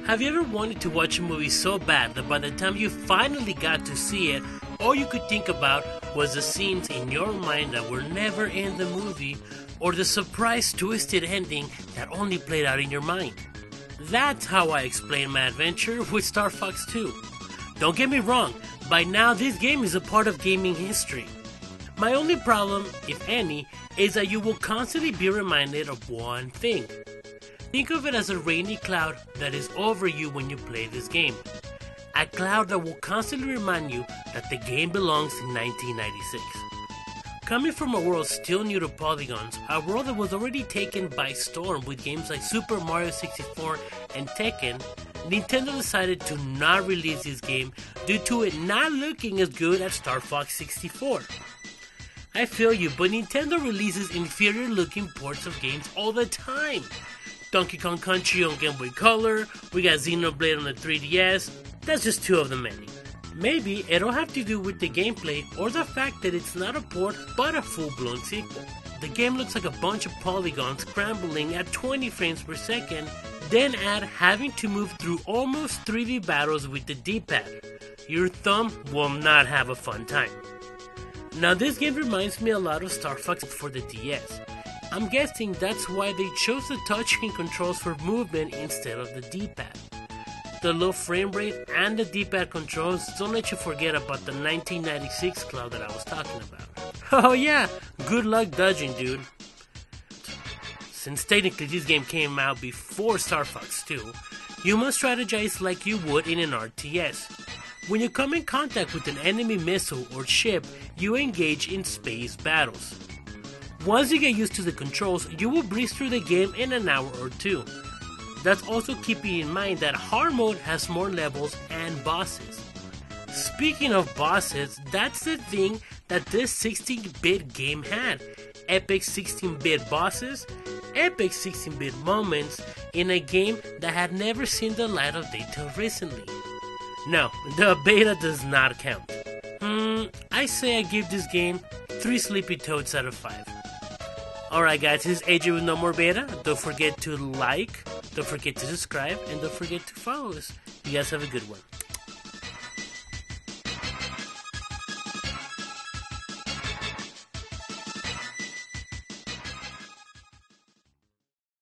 Have you ever wanted to watch a movie so bad that by the time you finally got to see it, all you could think about was the scenes in your mind that were never in the movie, or the surprise twisted ending that only played out in your mind? That's how I explain my adventure with Star Fox 2. Don't get me wrong, by now this game is a part of gaming history. My only problem, if any, is that you will constantly be reminded of one thing. Think of it as a rainy cloud that is over you when you play this game. A cloud that will constantly remind you that the game belongs in 1996. Coming from a world still new to polygons, a world that was already taken by storm with games like Super Mario 64 and Tekken, Nintendo decided to not release this game due to it not looking as good as Star Fox 64. I feel you, but Nintendo releases inferior looking ports of games all the time. Donkey Kong Country on Game Boy Color, we got Xenoblade on the 3DS, that's just two of the many. Maybe it'll have to do with the gameplay or the fact that it's not a port but a full-blown sequel. The game looks like a bunch of polygons scrambling at 20 frames per second, then add having to move through almost 3D battles with the D-pad. Your thumb will not have a fun time. Now this game reminds me a lot of Star Fox for the DS. I'm guessing that's why they chose the touchscreen controls for movement instead of the D-pad. The low frame rate and the D-pad controls don't let you forget about the 1996 cloud that I was talking about. Oh yeah, good luck dodging, dude. Since technically this game came out before Star Fox 2, you must strategize like you would in an RTS. When you come in contact with an enemy missile or ship, you engage in space battles. Once you get used to the controls, you will breeze through the game in an hour or two. That's also keeping in mind that hard mode has more levels and bosses. Speaking of bosses, that's the thing that this 16-bit game had. Epic 16-bit bosses, epic 16-bit moments in a game that had never seen the light of day till recently. No, the beta does not count. I say I give this game 3 sleepy toads out of 5. Alright guys, this is AJ with No More Beta. Don't forget to like, don't forget to subscribe, and don't forget to follow us. You guys have a good one.